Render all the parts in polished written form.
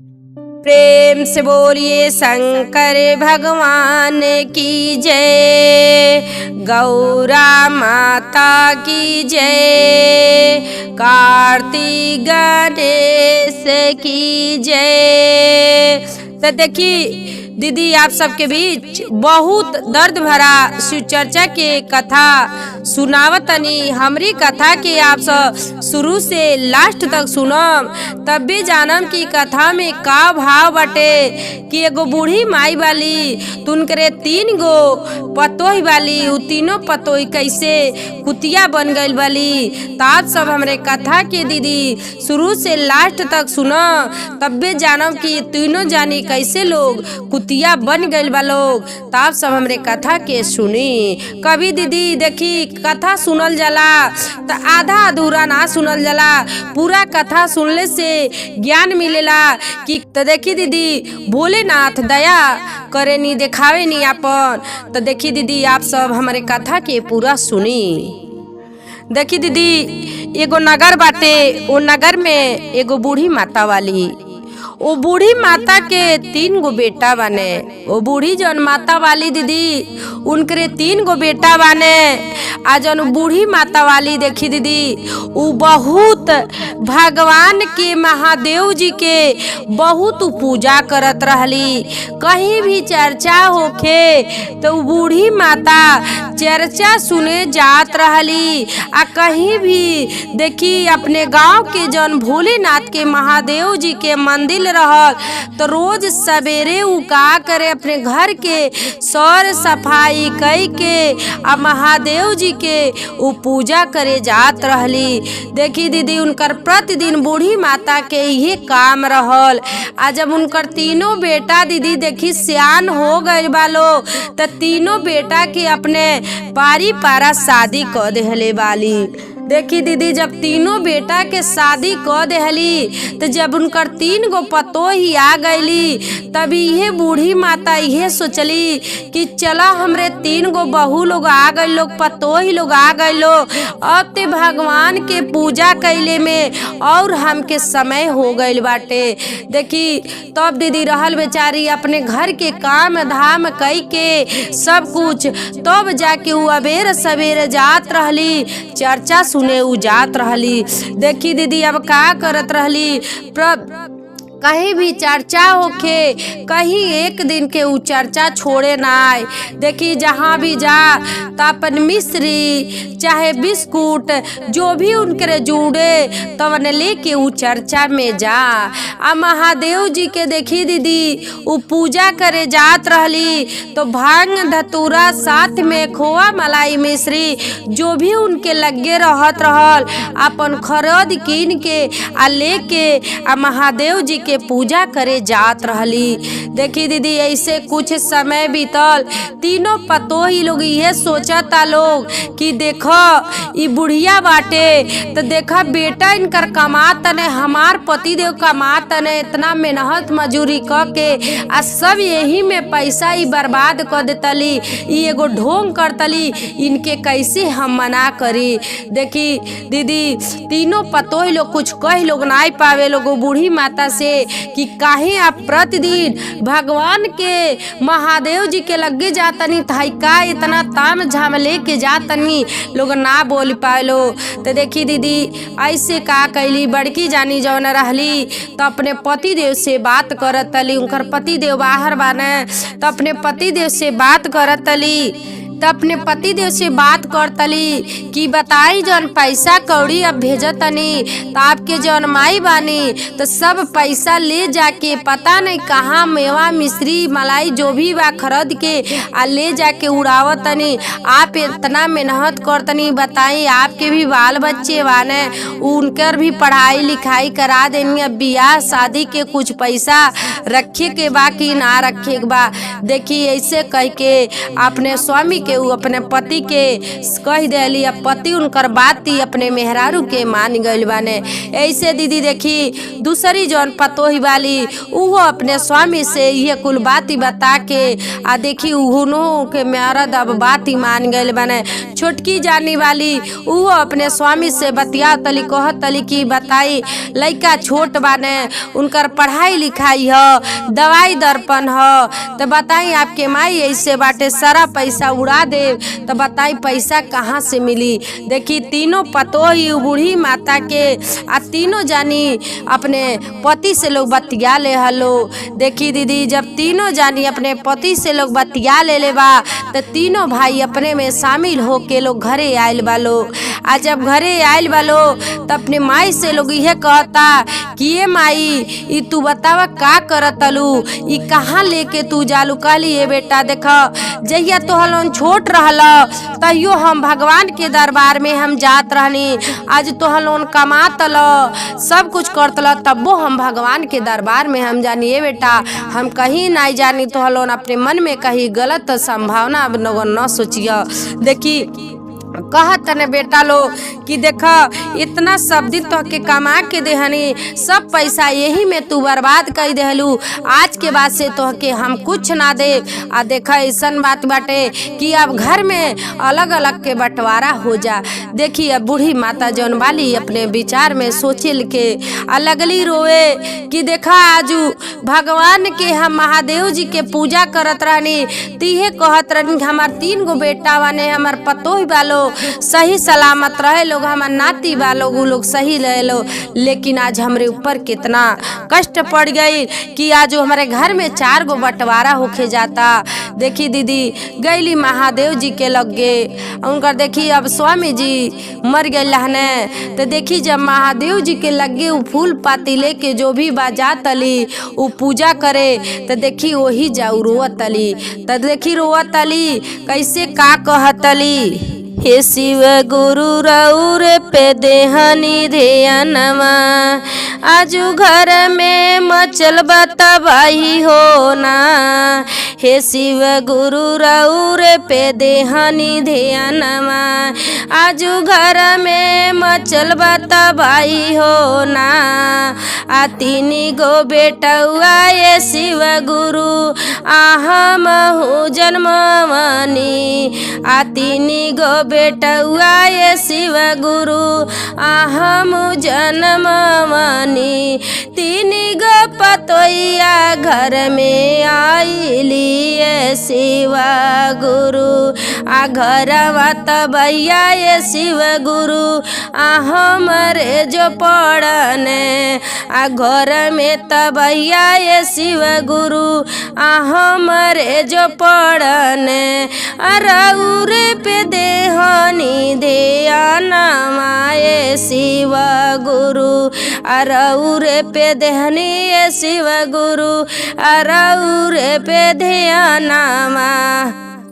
प्रेम से बोलिए शंकर भगवान की जय, गौरा माता की जय, कार्तिक गणेश की जय। तो देखिए दीदी, आप सबके बीच बहुत दर्द भरा शिव चर्चा के कथा सुनावतनी। हमरी कथा के आप सब शुरू से लास्ट तक सुनम, तब भी जानम कि कथा में का भाव बटे कि एगो बूढ़ी माई वाली तुनकरे 3 गो पतोही वाली, उ तीनों पतोही कैसे कुतिया बन गई वाली। ताप सब हमरे कथा के दीदी शुरू से लास्ट तक सुनम, तब भी जानम कि तीनों जानी कैसे लोग कुतिया बन गइल बा लोग। ताप सब हमरे कथा के सुनी। कभी दीदी देखी कथा सुनल जाला तो आधा अधूरा ना सुनल जाला, पूरा कथा सुनले से ज्ञान मिलेला। कि तो देखी दीदी भोलेनाथ दया करे नी, देखावे नी अपन। तो देखी दीदी आप सब हमारे कथा के पूरा सुनी। देखी दीदी एगो नगर बाटे, वो नगर में एगो बूढ़ी माता वाली, वो बूढ़ी माता के 3 गो बेटा बने। वो बूढ़ी जौन माता वाली दीदी उनके 3 गो बेटा बने। आ जौन बूढ़ी माता वाली देखी दीदी वो बहुत भगवान के महादेव जी के बहुत पूजा करत रहली। कहीं भी चर्चा होखे तो बूढ़ी माता चर्चा सुने जात रहली। आ कहीं भी देखी अपने गांव के जौन भोलेनाथ के महादेव जी के मंदिर रहल तो रोज सवेरे उ का करे अपने घर के सौर सफाई कई के आ महादेव जी के उ पूजा करे जात रहली। देखी दीदी उनकर प्रतिदिन बूढ़ी माता के यही काम रहल। आ जब उनकर 3 बेटा दीदी देखी सियान हो गए बालो तो 3 बेटा के अपने पारी पारा शादी कर देहले वाली। देखी दीदी जब 3 बेटा के शादी कर देहली तो जब उनकर 3 गो पतोही आ गईली, तभी ये बूढ़ी माता ये सोचली कि चला हमरे 3 गो बहू लोग आ गए लोग, पतोही लोग आ गए लोग, अब ते भगवान के पूजा कैले में और हमके समय हो गईल बाटे। देखी तब दीदी रहल बेचारी अपने घर के काम धाम कई के सब कुछ, तब जाके वो अबेर सवेरे जात रहली चर्चा सुने उ जात रहली। देखी दीदी अब का करत रहली, कहीं भी चर्चा होखे, कहीं एक दिन के उ चर्चा छोड़े ना आए। देखी जहाँ भी जा तो अपन मिश्री चाहे बिस्कुट जो भी उनके जुड़े तब तो लेके उ चर्चा में जा। आ महादेव जी के देखी दीदी उ पूजा करे जात रहली तो भांग धतूरा साथ में खोआ मलाई मिश्री जो भी उनके लगे रहत रहल अपन खरीद कीन के आ लेके आ महादेव जी के पूजा करे जात रहली। देखी दीदी ऐसे कुछ समय बीतल, 3 पतोही लोग ये सोचता लोग कि देखो ई बुढ़िया बाटे तो देखा बेटा इनकर कमात ने, हमार पति देव कमात ने, इतना मेहनत मजूरी क के आ सब यही में पैसा ही बर्बाद कर देतली, ई एगो ढोंग करतली, इनके कैसे हम मना करी। देखी दीदी 3 पतोही लोग कुछ कह लोग ना पावे लोग बूढ़ी माता से कि काहे आप प्रतिदिन भगवान के महादेव जी के लगे जातनी, थाई का इतना ताम झाम लेके जातनी, लोग ना बोल पालो। तो देखी दीदी ऐसे का कैली, बड़की जानी जौन रहली तो अपने पति देव से बात करत तली, उनकर पति देव बाहर बाने तो अपने पति देव से बात करत तली, तो अपने पति देव से बात करतली कि बताई जौन पैसा कौड़ी अब भेजतनी तो आपके जौन माई बानी तो सब पैसा ले जाके पता नहीं कहाँ मेवा मिश्री मलाई जो भी बा खरीद के आ ले जाके उड़ावतनी। आप इतना मेहनत करतनी, बताई आपके भी बाल बच्चे बाने, उनकर भी पढ़ाई लिखाई करा देनी, अब बियाह शादी के कुछ पैसा रखे के बा कि ना रखे के बा। देखी ऐसे कह के अपने स्वामी के के उ अपने पति के कह देली। अब पति उनकर बात ही अपने मेहरारू के मान गइल बाने। ऐसे दीदी देखी दूसरी जौन पतोही वाली उहो अपने स्वामी से ये कुल बात ही बता के आ देखी उहुनो के मरद अब बात ही मान गइल बाने। छोटकी जानी वाली उहो अपने स्वामी से बतिया तली कह तली की बताई लइका छोट बाने, उनकर पढ़ाई लिखाई ह, दवाई दर्पण ह, तो बताई आपके माई ऐसे बाटे सारा पैसा उड़ा दे तो बताई पैसा कहाँ से मिली। देखी तीनों पतोही बूढ़ी माता के आ तीनों जानी अपने पति से लोग बतिया ले हलो। देखी दीदी जब तीनों जानी अपने पति से लोग बतिया ले बा तो तीनों भाई अपने में शामिल हो के लोग घरे आयल बालो। आ जब घरे आयल बालो तो अपने माई से लोग यह कहता कि ये माई ई तू बतावा का करतलू, ई कहाँ लेके तू जालू। कहली ये बेटा देखा जहिया तोहलोन छोट रहल तहियो हम भगवान के दरबार में हम जात रहनी। आज तोहलोन कमातल सब कुछ करतल तब्बो हम भगवान के दरबार में हम जानी। ये बेटा हम कहीं नहीं जानी, तोहलोन अपने मन में कहीं गलत संभावना न सोचिया। देखी कहत ने बेटा लो कि देखा इतना सब दिन तो के कमा के देहनी, सब पैसा यही में तू बर्बाद कर देहलू। आज के बाद से तो के हम कुछ ना दे। आ देखा ऐसा बात बाटे कि अब घर में अलग अलग के बंटवारा हो जा। देखी अब बूढ़ी माता जौन वाली अपने विचार में सोचिल के लगली रोए कि देखा आजू भगवान के हम महादेव जी के पूजा करत रहनी, तीहे कहत रहनी हमार 3 गो बेटा वाने, हमार पतोही वालो सही सलामत रहे लोग, हमार नाती बा लोग उ लोग सही रहे लो। लेकिन आज हमरे ऊपर कितना कष्ट पड़ गई कि आज हमारे घर में 4 गो बंटवारा होके जाता। देखी दीदी गईली महादेव जी के लगे, उनकर देखी अब स्वामी जी मर गए लहने। तो देखी जब महादेव जी के लगे उ फूल पाती लेके जो भी बाजा तली उ पूजा करे तो देखी वही जाऊ रोवतली। तो देखी रोवतली कैसे का कहतली, हे शिव गुरु रौर पे देहनी ध्यानमा, आजू घर में मचल तबाही होना। हे शिव गुरु रौर पे देहनी ध्यानमा, आजू घर में मचल तबाही होना। आ 3 गो बेटुआ ये शिव गुरु आहम हूँ जन्मवनी। आ 3 गो बेटुआ ये शिव गुरु आहम जन्मवनी। 3 गो पतोइया घर में आईली ये शिव गुरु, आ घरवा तबैया ये शिव गुरु हमरे जो पड़ने। आ घर में तबैया ये शिव गुरु हमरे जो पड़ने। रौर पे देहनी ध्यानमा ये शिव गुरु, रौर पे देहनी ये शिव गुरु, रौर पे ध्यानमा।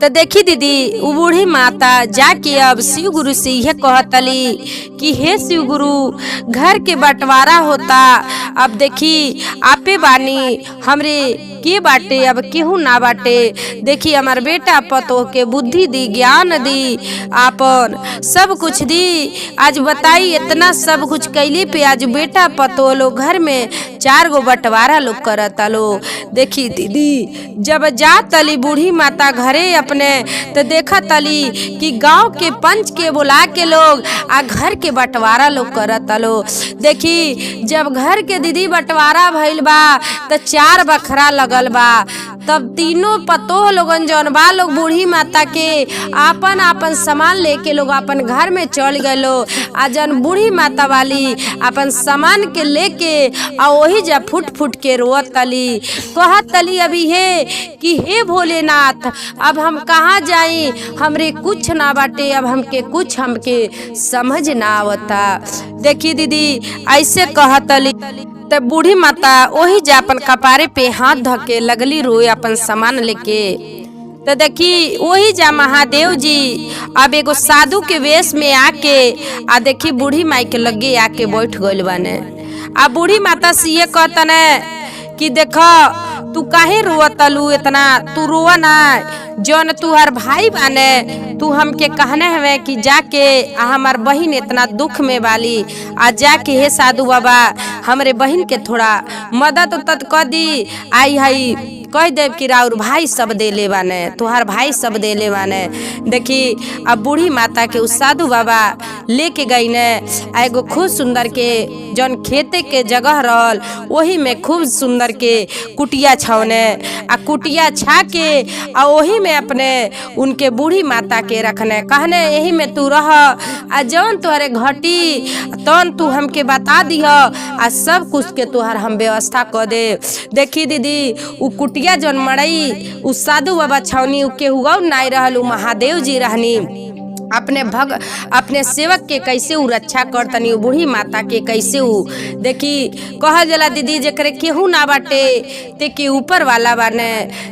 तो देखी दीदी वो बूढ़ी माता जाके अब शिव गुरु से यह कहतली कि हे शिव गुरु घर के बंटवारा होता, अब देखी आपे बानी हमरे के बाटे अब केहू ना बाटे। देखी हमार बेटा पतो के बुद्धि दी, ज्ञान दी, आपन सब कुछ दी। आज बताई इतना सब कुछ कैली पे आज बेटा पतो लोग घर में 4 गो बंटवारा लोग करता लो। देखी दीदी जब जा तली बूढ़ी माता घरे अपने तो देखा तली कि गांव के पंच के बुला के लोग आ घर के बंटवारा लोग करता लो। देखी जब घर के दीदी बंटवारा भइल बा तो 4 बखरा लगल बा। तब तीनों पतोह लोगन जौन बा लोग बूढ़ी माता के आपन आपन सामान लेके लोग अपन घर में चल गए लो। आ जन बूढ़ी माता वाली अपन सामान के लेके आ वही जा फुट फुट के रोत तली, कहत तली अभी हे कि हे भोलेनाथ अब हम कहाँ जाई, हमरे कुछ ना बाटे, अब हमके कुछ हमके समझ ना आवता। देखी दीदी ऐसे कहतली तब बूढ़ी माता वही जा अपन कपारे पे हाथ धके लगली रोए अपन सामान लेके। तो देखी वही जा महादेव जी अब एगो साधु के वेश में आके आ देखी बूढ़ी माई के लगे आके बैठ गइल बाने। आ बूढ़ी माता से ये कहतने कि देखो तू काहे रोवतलू, इतना तू रोवा ना, जौन तुहार भाई बाने तू हमके कहने हवे कि जाके हमार बहिन इतना दुख में बाली आ जाके हे साधु बाबा हमरे बहिन के थोड़ा मदद उदद कर दी। आई हई कह देव कि राउर भाई सब देले बाने, तुहार भाई सब देले बाने। देखी अब बूढ़ी माता के उस साधु बाबा लेके गई ने एगो खूब सुंदर के जौन खेते के जगह रहल वही में खूब सुंदर के कुटिया छावने आ कुटिया छा के आ वही में अपने उनके बूढ़ी माता के रखने कहने यही में तू रह आ जौन तुहरे घटी तौन तू हमके बता दिह आ सब कुछ के तुहार हम व्यवस्था कर दे। देखी दीदी उ कुटिया जौन मड़ई उ साधु बाबा छावनी उ के हुआ नाई रहल उ महादेव जी रहनी। अपने सेवक के कैसे उ रक्षा करतनी उ बूढ़ी माता के कैसे उ देखी कह जला दीदी जेकरे केहू ना बाटे ते के ऊपर वाला बाने।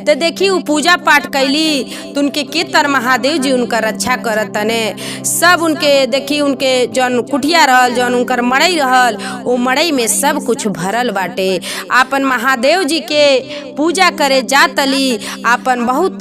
तो देखी उ पूजा पाठ कैली तो उनके के तर महादेव जी उनका रक्षा करतने सब उनके देखी उनके जौन कुटिया रहल जौन उनकर मड़ई रहल वो मड़ई में सब कुछ भरल बाटे। आपन महादेव जी के पूजा करे जातली आपन बहुत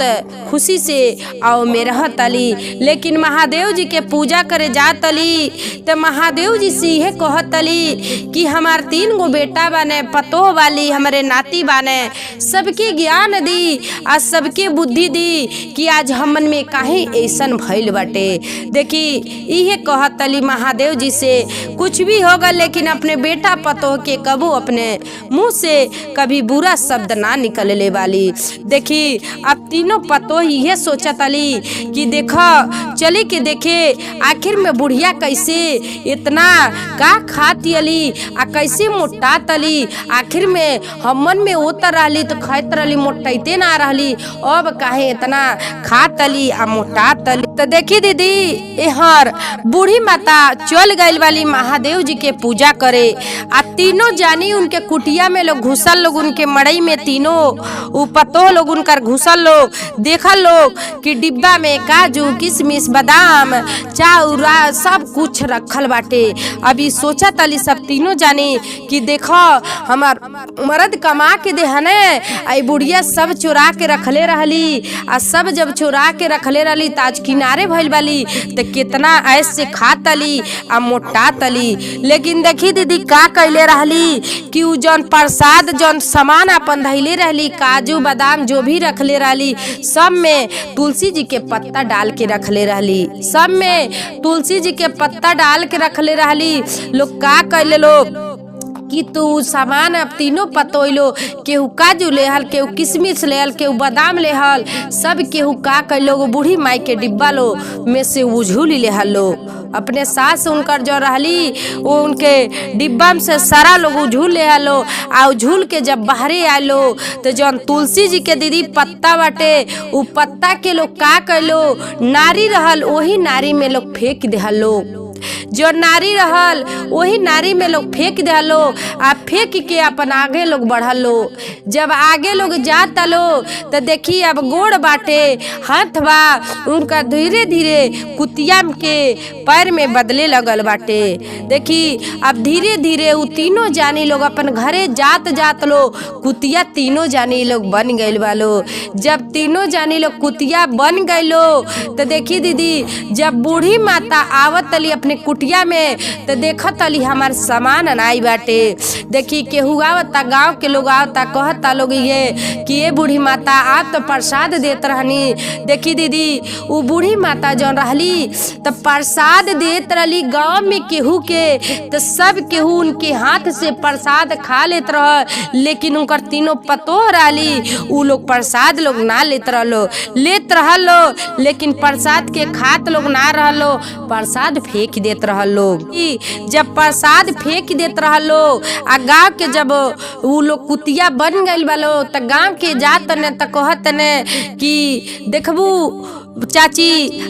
खुशी से आओ में रहतली। लेकिन महादेव जी के पूजा करे जातली तो महादेव जी से यह कहतली कि हमार 3 गो बेटा बाने पतोह वाली हमारे नाती बाने सबके ज्ञान दी आज सबके बुद्धि दी कि आज हमन में काहे ऐसन भइल बाटे। देखी यह कहतली महादेव जी से कुछ भी होगा लेकिन अपने बेटा पतोह के कबू अपने मुंह से कभी बुरा शब्द ना निकलले वाली। देखी अब तीनों पतोह यह सोचतली कि देखो चली के देखे आखिर में बुढ़िया कैसे इतना का खाती अली आ कैसे मोटा तली आखिर में हमन में उतर रहली तो खात रहली मोटाइते ना रहली अब काहे इतना खातली आ मोटा तली। तो देखी दीदी एहर बूढ़ी माता चल गई वाली महादेव जी के पूजा करे आ तीनों जानी उनके कुटिया में लोग घुसल लोग उनके मड़ई में तीनों पतोह लोग उनकर घुसल लोग देखल लोग कि डिब्बा में काजू किशमिश बादाम चाउरा सब कुछ रखल बाटे। अभी सोचा तली सब तीनों जानी कि देखो हमार मर्द कमा के देहने आई बुढ़िया सब चुरा के रखले रहली आ सब जब चुरा के रखले रहली ताज किनारे भइल वाली तो कितना ऐसे खा तली आ मोटा तली। लेकिन देखी दीदी का कैले रहली कि उ जौन प्रसाद जौन सामान अपन धैले रहली काजू बादाम जो भी रखले रहली सब में तुलसी जी के पत्ता डाल के रखले रहली सब में तुलसी जी के पत्ता डाल के रखले रहली। लोग का कैले लोग कि तू सामान अब तीनों पतोइलो केहू काजू लेहल केहू किशमिश लेहल केहू बादाम लेहल सब केहू का कैलो बूढ़ी माई के डिब्बा लो में से उझूल लेहल लो अपने सास उनकर जो रहली वो उनके डिब्बा में से सारा लोग उझूल ले आलो आ उझूल के जब बाहरे आलो तो जौन तुलसी जी के दीदी पत्ता बाटे उ पत्ता के लोग का कैलो नारी रहल वही नारी में लोग फेंक देहलो जो नारी रहल वही नारी में लोग फेंक देलो आ फेंक के अपन आगे लोग बढ़लो। जब आगे लोग जाता लो तो देखी अब गोड़ बाटे हाथ बा उनका धीरे धीरे कुतिया के पैर में बदले लगल बाटे। देखी अब धीरे धीरे उ तीनों जानी लोग अपन घरे जात जात लो कुतिया तीनों जानी लोग बन गइल वालो। जब तीनों जानी लोग कुतिया बन गइलो तो देखी दीदी जब बूढ़ी माता आवत अली अपने कुटिया में तो देखत अली हमार सामान अनाई बाटे। देखी केहू आवता गाँव के लोग आवता कहता लोग ये कि ये बूढ़ी माता आप तो प्रसाद देत रहनी। देखी दीदी वो बूढ़ी माता जौन रहली तो प्रसाद देत रहली गाँव में केहू के तो सब केहू उनके हाथ से प्रसाद खा लेत रह लेकिन उनकर तीनों पतोह रहली उ लोग प्रसाद लोग ना लेत रहलो लेकिन प्रसाद के खात लोग ना रहलो प्रसाद फेंक देत रहलो। जब प्रसाद फेंक देत रहलो आ गाँव के जब उ लोग कुतिया बन गइल वालो तो गाँव के जात ने तो कहत ने कि देखबू चाची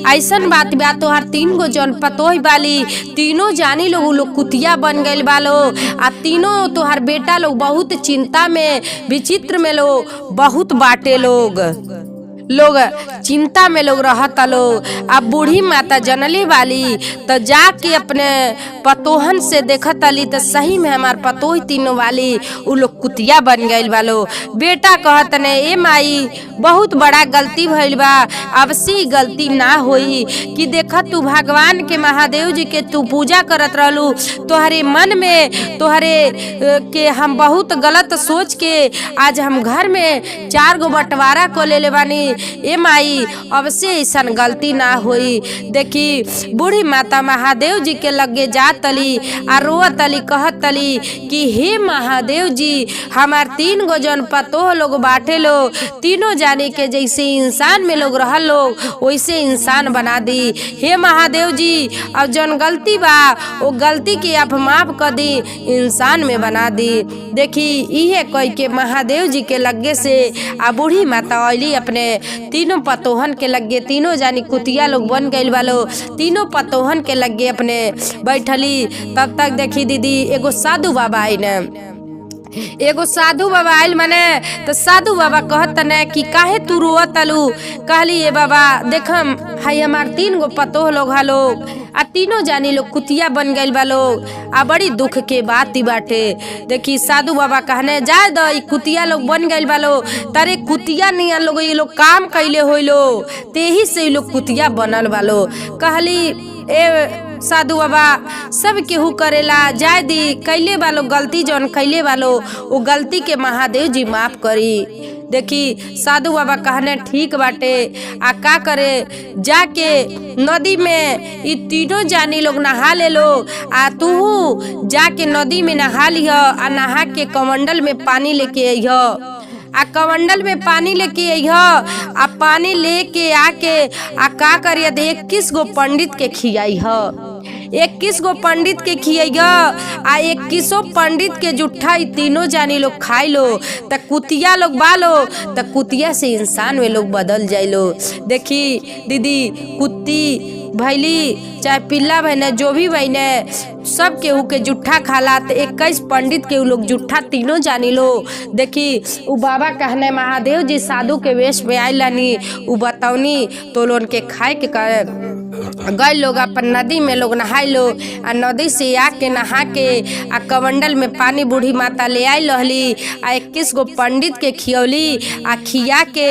ऐसन बात बा तोहार 3 गो जौन पतोह वाली तीनों जानी लोग कुतिया बन गइल बालो आ तीनों तोहार बेटा लोग बहुत चिंता में विचित्र में लोग बहुत बाटे लोग चिंता में लोग रहता लोग। अब बूढ़ी माता जनली वाली तो जाके अपने पतोहन से देखत अली तो सही में हमार पतोह तीनों वाली उ लोग कुतिया बन गइल वालो। बेटा कहत ने ए माई बहुत बड़ा गलती भइल बा, अब से गलती ना होई कि देखा तू भगवान के महादेव जी के तू पूजा करत रहलू, तोहरे मन में तोहरे के हम बहुत गलत सोच के आज हम घर में 4 गो बंटवारा को ले बानी। ए माई अब से ऐसा गलती ना होई। देखी बूढ़ी माता महादेव जी के लगे जातली आ रोतली कहतली कि हे महादेव जी हमार 3 गो जन पतोह लोग बाटे लो, तीनों जाने के जैसे इंसान में लोग रह लो वैसे इंसान बना दी। हे महादेव जी अब जन गलती बा वो गलती के आप माफ कर दी, इंसान में बना दी। देखी इहे कह के महादेव जी के लगे से आ बूढ़ी माता अली अपने तीनों पतोहन के लगे, तीनों जानी कुतिया लोग बन गइल वालो, तीनों पतोहन के लगे अपने बैठली। तब तक देखी दीदी एगो साधु बाबा आई ने, एगो साधु बाबा आयल मने तो साधु बाबा कहत ने कि काहे तू रोतलू। कहली ए बाबा देखम हाई हमार 3 गो पतोह लोग हलो आ तीनों जानी लोग कुतिया बन गइल बा लोग, आ बड़ी दुख के बात ही बाटे। देखी साधु बाबा कहने जाए दो कुतिया लोग बन गइल बा लोग, तारे कुतिया नहीं लोग ये लोग काम कैले होइलो तेही से लोग कुतिया बनल बा लोग। कहली ए साधु बाबा सब केहू करेला जाए दी, कैले वालो गलती जौन कैले वालो वो गलती के महादेव जी माफ करी। देखी साधु बाबा कहने ठीक बाटे, आ का करे जाके नदी में ये तीनों जानी लोग नहा ले लो, आ तू जाके नदी में नहा लिह, आ नहा के कमंडल में पानी लेके अइह, आ कमंडल में पानी लेके अइह, आ पानी लेके आके आ का करिए 21 गो पंडित के खियाइह, 21 गो पंडित के खियाइया, आ 21 पंडित के जुट्ठा तीनों जानी लोग खाई लो त कुतिया लोग बालो त कुतिया से इंसान में लोग बदल जाइलो। देखी दीदी कुत्ती भैली चाहे पिल्ला बहने जो भी बहने सब केहू के जुट्ठा खाला तो 21 पंडित के लोग जुट्ठा तीनों जानी लो। देखी उ बाबा कहने महादेव जी साधु के वेश में आइल लानी, उ बतावनी तो लोन के खाए के गए लोग अपन नदी में लोग नहाई लो, आ नदी से आके नहा के आ कमंडल में पानी बूढ़ी माता ले आई लहली, आ 21 गो पंडित के खियौली, आ खिया के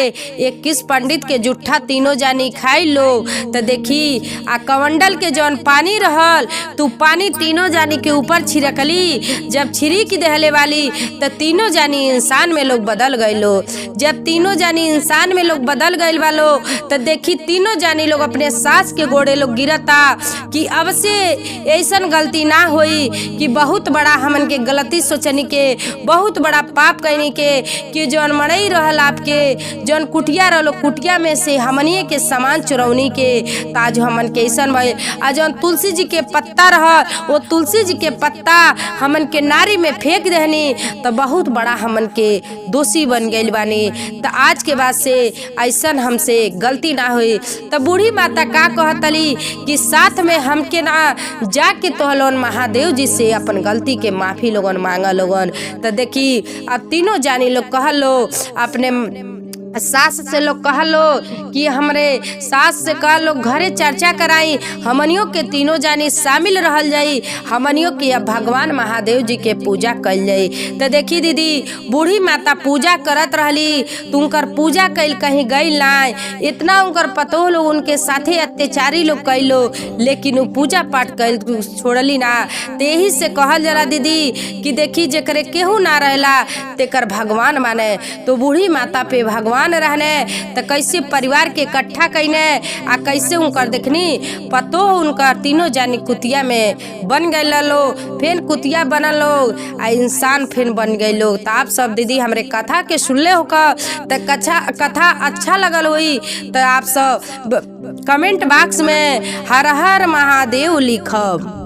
21 पंडित के जुट्ठा तीनों जानी खाई लो। तो देखी आ कमंडल के जौन पानी रहल तू पानी तीनों जानी के ऊपर छिड़कली, जब छिड़क देहले वाली तो तीनों जानी इंसान में लोग बदल गए लो। जब तीनों जानी इंसान में लोग बदल गए वालो तो देखी तीनों जानी लोग अपने सास के गोड़े लोग गिरता कि अब से ऐसन गलती ना होई कि बहुत बड़ा हमन के गलती सोचनी के, बहुत बड़ा पाप कहनी के कि जौन मरई रहल आपके जौन कुटिया रहलो कुटिया में से हमनिए के सामान चुरौनी के ताज हमन के ऐसन भइल। आ जौन तुलसी जी के पत्ता रह वो तुलसी जी के पत्ता हमन के नारी में फेंक देहनी तो बहुत बड़ा हमन के दोषी बन गइल बानी। तो आज के बाद से ऐसन हमसे गलती ना हुई। तो बूढ़ी माता का कहतली कि साथ में हमके ना जाके तोहलोन महादेव जी से अपन गलती के माफी लोगन मांगा लोगन। तो देखी अब तीनों जानी लोग कहलो अपने सास से लोग कहलो कि हमरे सास से कह लोग घरे चर्चा कराई, हमनियों के तीनों जानी शामिल रहल जाई, हमनियों के अब भगवान महादेव जी के पूजा कल जाई। तो देखी दीदी बूढ़ी माता पूजा करत रहली, तुमकर पूजा कैल कहीं गई ना, इतना उनकर पतोह लोग उनके साथे अत्याचारी लोग कैलो लेकिन वो पूजा पाठ कैल छोड़ली ना। तेही से कहल जला दीदी कि देखी जेकरे केहू ना रहला तेकर भगवान माने। तो बूढ़ी माता पे भगवान रहने तो कैसे परिवार के इकट्ठा कैने आ कैसे उनकर देखनी पतो उनकर तीनों जानी कुतिया में बन गए लो, फिर कुतिया बनल लोग आ इंसान फिर बन गए लोग। तो आप सब दीदी हमरे कथा के सुनले हो तो कथा अच्छा लगल हुई तो आप सब कमेंट बॉक्स में हर हर महादेव लिखब।